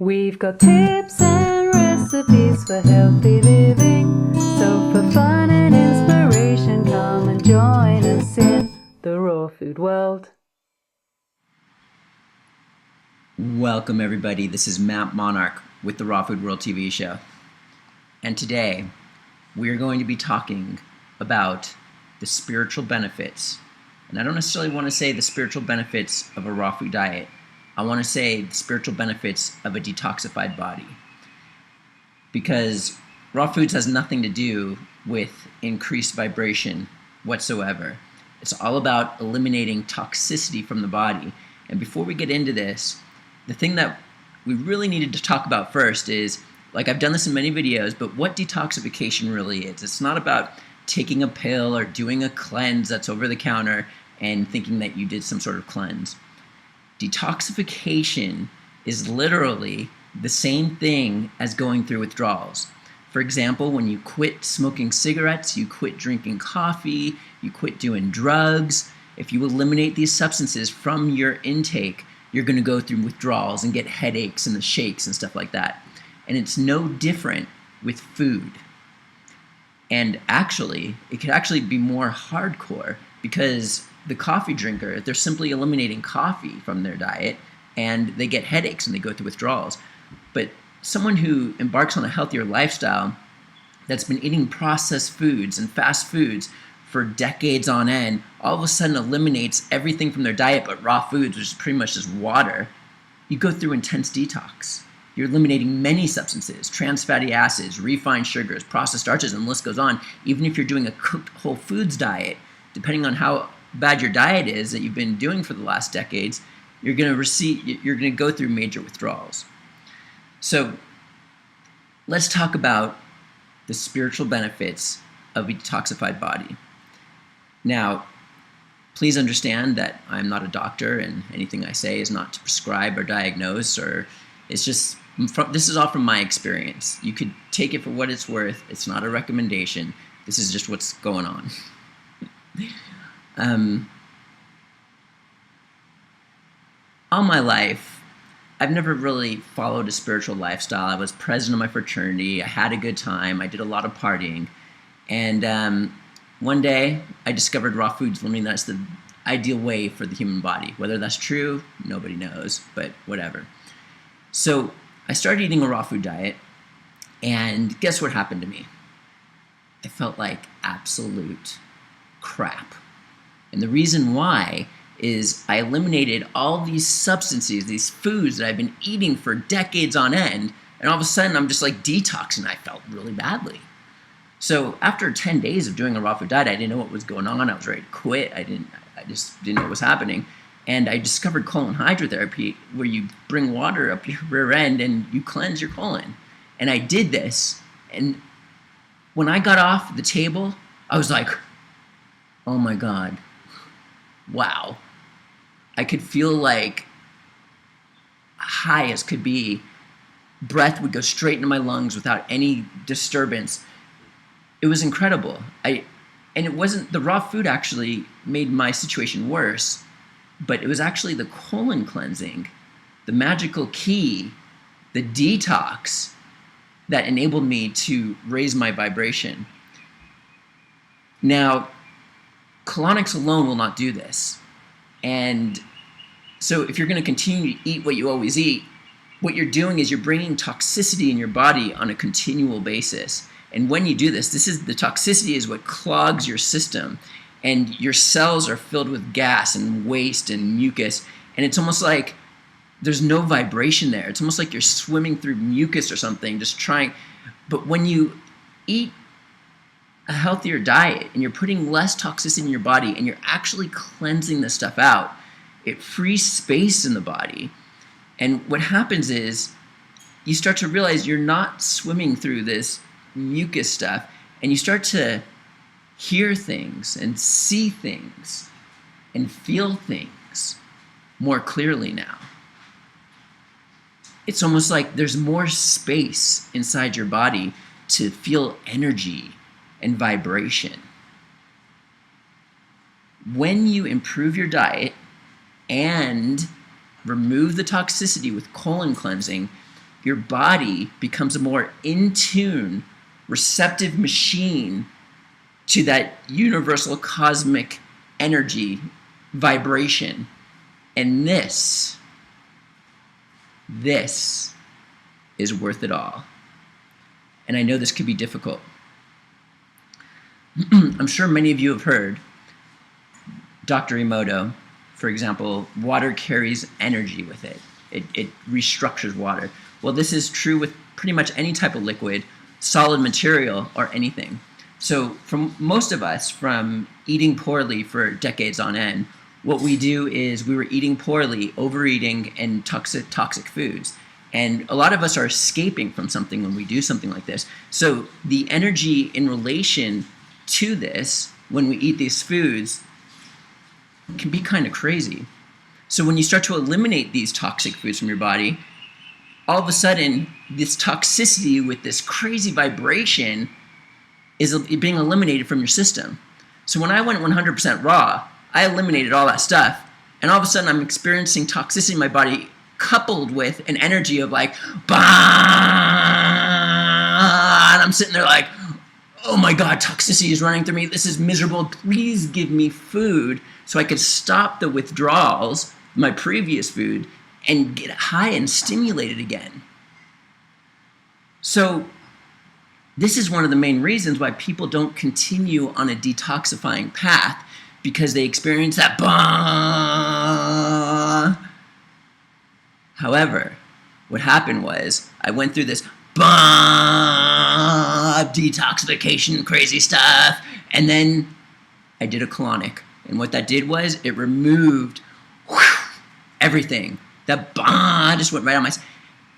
We've got tips and recipes for healthy living. So for fun and inspiration, come and join us in the raw food world. Welcome everybody, this is Matt Monarch with the Raw Food World TV show. And today, we are going to be talking about the spiritual benefits. And I don't necessarily want to say the spiritual benefits of a raw food diet. I want to say the spiritual benefits of a detoxified body. Because raw foods has nothing to do with increased vibration whatsoever. It's all about eliminating toxicity from the body. And before we get into this, the thing that we really needed to talk about first is, like I've done this in many videos, but what detoxification really is. It's not about taking a pill or doing a cleanse that's over the counter and thinking that you did some sort of cleanse. Detoxification is literally the same thing as going through withdrawals. For example, when you quit smoking cigarettes, you quit drinking coffee, you quit doing drugs, if you eliminate these substances from your intake, you're going to go through withdrawals and get headaches and the shakes and stuff like that. And it's no different with food. And actually, it could actually be more hardcore because the coffee drinker, they're simply eliminating coffee from their diet and they get headaches and they go through withdrawals. But someone who embarks on a healthier lifestyle that's been eating processed foods and fast foods for decades on end, all of a sudden eliminates everything from their diet but raw foods, which is pretty much just water, you go through intense detox. You're eliminating many substances, trans fatty acids, refined sugars, processed starches, and the list goes on. Even if you're doing a cooked whole foods diet, depending on how bad your diet is that you've been doing for the last decades, you're going to go through major withdrawals. So let's talk about the spiritual benefits of a detoxified body. Now, please understand that I'm not a doctor and anything I say is not to prescribe or diagnose, or it's just, this is all from my experience. You could take it for what it's worth. It's not a recommendation. This is just what's going on. All my life, I've never really followed a spiritual lifestyle. I was president of my fraternity. I had a good time. I did a lot of partying. And one day, I discovered raw foods. I mean, that's the ideal way for the human body. Whether that's true, nobody knows, but whatever. So I started eating a raw food diet, and guess what happened to me? I felt like absolute crap. And the reason why is I eliminated all these substances, these foods that I've been eating for decades on end, and all of a sudden I'm just like detoxing. I felt really badly. So after 10 days of doing a raw food diet, I didn't know what was going on. I was ready to quit. I just didn't know what was happening. And I discovered colon hydrotherapy, where you bring water up your rear end and you cleanse your colon. And I did this. And when I got off the table, I was like, oh my God, wow. I could feel like high as could be. Breath would go straight into my lungs without any disturbance. It was incredible. And it wasn't, the raw food actually made my situation worse, but it was actually the colon cleansing, the magical key, the detox that enabled me to raise my vibration. Now, colonics alone will not do this. And so if you're going to continue to eat what you always eat, what you're doing is you're bringing toxicity in your body on a continual basis. And when you do this, the toxicity is what clogs your system, and your cells are filled with gas and waste and mucus. And it's almost like there's no vibration there. It's almost like you're swimming through mucus or something, just trying. But when you eat a healthier diet and you're putting less toxicity in your body and you're actually cleansing this stuff out, it frees space in the body. And what happens is you start to realize you're not swimming through this mucus stuff, and you start to hear things and see things and feel things more clearly now. It's almost like there's more space inside your body to feel energy and vibration. When you improve your diet and remove the toxicity with colon cleansing, your body becomes a more in tune, receptive machine to that universal cosmic energy vibration. And this is worth it all. And I know this could be difficult. I'm sure many of you have heard Dr. Emoto, for example, water carries energy with it. It restructures water. Well, this is true with pretty much any type of liquid, solid material, or anything. So for most of us, from eating poorly for decades on end, what we do is we were eating poorly, overeating, and toxic foods. And a lot of us are escaping from something when we do something like this. So the energy in relation to this, when we eat these foods, can be kind of crazy. So when you start to eliminate these toxic foods from your body, all of a sudden, this toxicity with this crazy vibration is being eliminated from your system. So when I went 100% raw, I eliminated all that stuff, and all of a sudden I'm experiencing toxicity in my body coupled with an energy of like, bah! And I'm sitting there like, oh my God, toxicity is running through me. This is miserable. Please give me food so I could stop the withdrawals, my previous food, and get high and stimulated again. So this is one of the main reasons why people don't continue on a detoxifying path, because they experience that bah. However, what happened was I went through this bah, detoxification, crazy stuff, and then I did a colonic. And what that did was it removed everything. That bah just went right on my...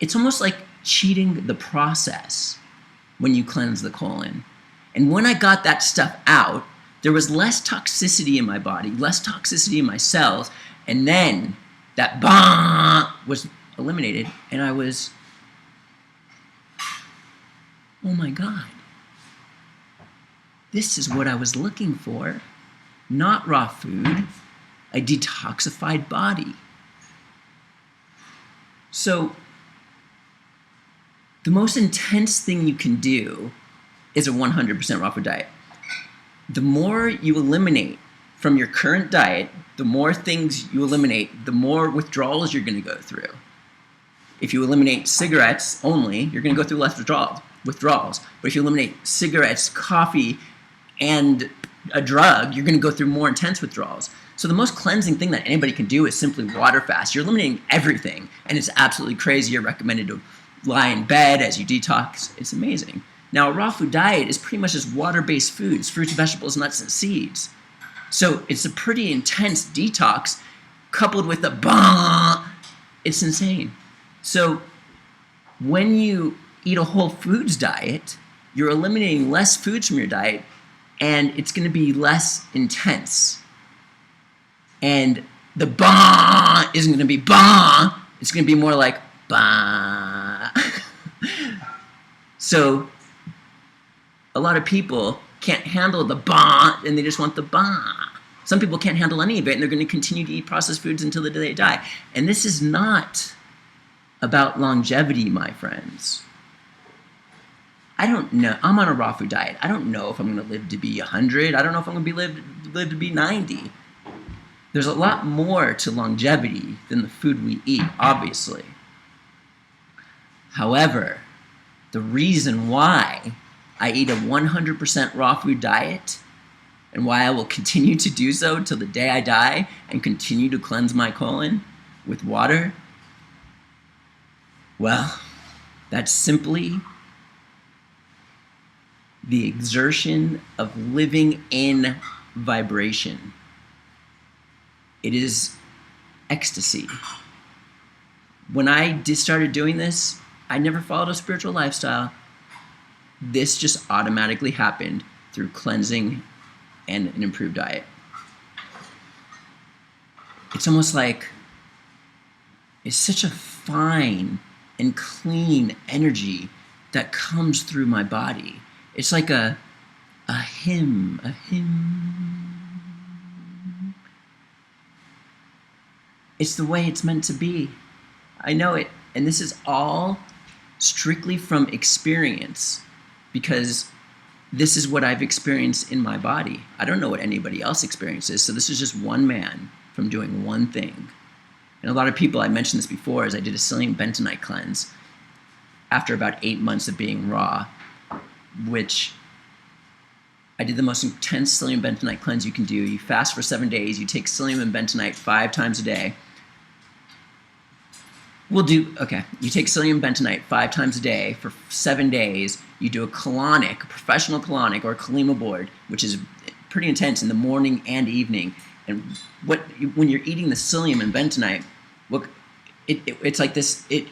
It's almost like cheating the process when you cleanse the colon. And when I got that stuff out, there was less toxicity in my body, less toxicity in my cells, and then that bah was eliminated, and I was, oh my God, this is what I was looking for. Not raw food, a detoxified body. So the most intense thing you can do is a 100% raw food diet. The more you eliminate from your current diet, the more things you eliminate, the more withdrawals you're going to go through. If you eliminate cigarettes only, you're going to go through less withdrawals. But if you eliminate cigarettes, coffee, and a drug, you're going to go through more intense withdrawals. So the most cleansing thing that anybody can do is simply water fast. You're eliminating everything, and it's absolutely crazy. You're recommended to lie in bed as you detox. It's amazing. Now, a raw food diet is pretty much just water-based foods, fruits, vegetables, nuts, and seeds. So it's a pretty intense detox coupled with the bah. It's insane. So when you eat a whole foods diet, you're eliminating less foods from your diet, and it's going to be less intense. And the bah isn't going to be bah. It's going to be more like bah. So a lot of people can't handle the bah, and they just want the bah. Some people can't handle any of it, and they're going to continue to eat processed foods until the day they die. And this is not about longevity, my friends. I don't know. I'm on a raw food diet. I don't know if I'm going to live to be 100. I don't know if I'm going to live to be 90. There's a lot more to longevity than the food we eat, obviously. However, the reason why I eat a 100% raw food diet, and why I will continue to do so till the day I die and continue to cleanse my colon with water, well, that's simply the exertion of living in vibration. It is ecstasy. When I started doing this, I never followed a spiritual lifestyle. This just automatically happened through cleansing and an improved diet. It's almost like it's such a fine and clean energy that comes through my body. It's like a hymn. It's the way it's meant to be. I know it. And this is all strictly from experience, because this is what I've experienced in my body. I don't know what anybody else experiences, so this is just one man from doing one thing. And a lot of people, I mentioned this before, is I did a psyllium bentonite cleanse after about 8 months of being raw, which I did the most intense psyllium bentonite cleanse you can do. You fast for 7 days, you take psyllium and bentonite 5 times a day. You take psyllium bentonite 5 times a day for 7 days. You do a colonic, a professional colonic or a Kalima board, which is pretty intense in the morning and evening. And when you're eating the psyllium and bentonite, it's like this, it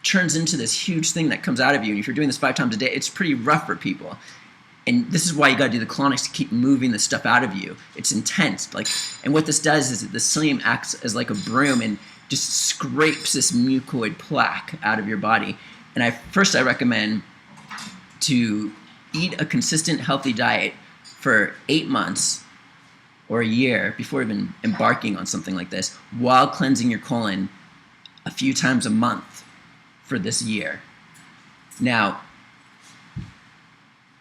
turns into this huge thing that comes out of you. And if you're doing this 5 times a day, it's pretty rough for people. And this is why you got to do the colonics, to keep moving the stuff out of you. It's intense. And what this does is that the psyllium acts as like a broom and just scrapes this mucoid plaque out of your body. And I recommend to eat a consistent, healthy diet for 8 months or a year before even embarking on something like this, while cleansing your colon a few times a month for this year. Now,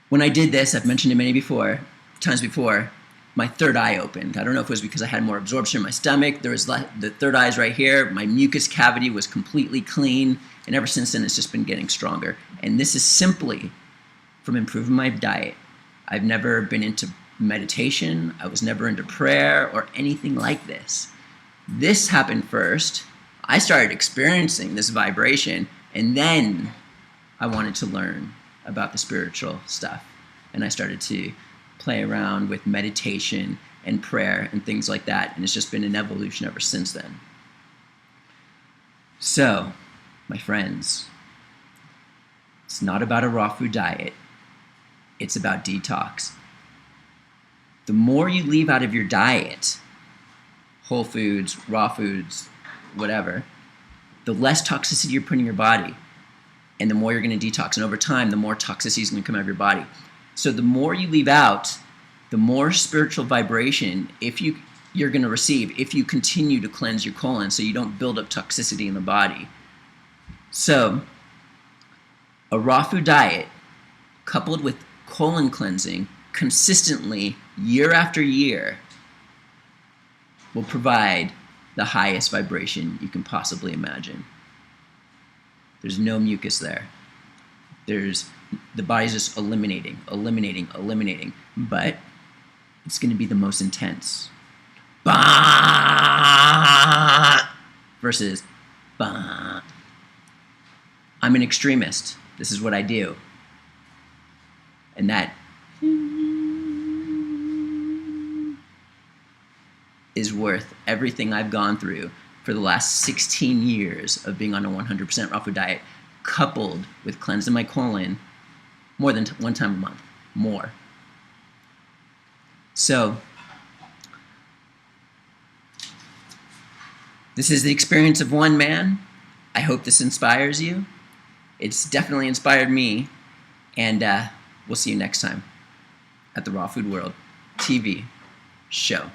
when I did this, I've mentioned it times before, my third eye opened. I don't know if it was because I had more absorption in my stomach. There was the third eye's right here. My mucus cavity was completely clean, and ever since then, it's just been getting stronger. And this is simply from improving my diet. I've never been into meditation. I was never into prayer or anything like this. This happened first. I started experiencing this vibration, and then I wanted to learn about the spiritual stuff. And I started to play around with meditation and prayer and things like that. And it's just been an evolution ever since then. So, my friends, it's not about a raw food diet. It's about detox. The more you leave out of your diet, whole foods, raw foods, whatever, the less toxicity you're putting in your body. And the more you're going to detox. And over time, the more toxicity is going to come out of your body. So the more you leave out, the more spiritual vibration you're going to receive if you continue to cleanse your colon so you don't build up toxicity in the body. So a raw food diet coupled with colon cleansing consistently year after year will provide the highest vibration you can possibly imagine. There's no mucus there. The body's just eliminating, but it's going to be the most intense. Bah! Versus bah. I'm an extremist. This is what I do. And that is worth everything I've gone through for the last 16 years of being on a 100% raw food diet, coupled with cleansing my colon more than 1 time a month. More. So, this is the experience of one man. I hope this inspires you. It's definitely inspired me. And we'll see you next time at the Raw Food World TV show.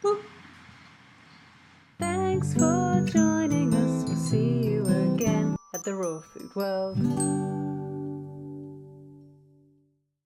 Boop. Thanks for joining us. We'll see you again at the Raw Food World.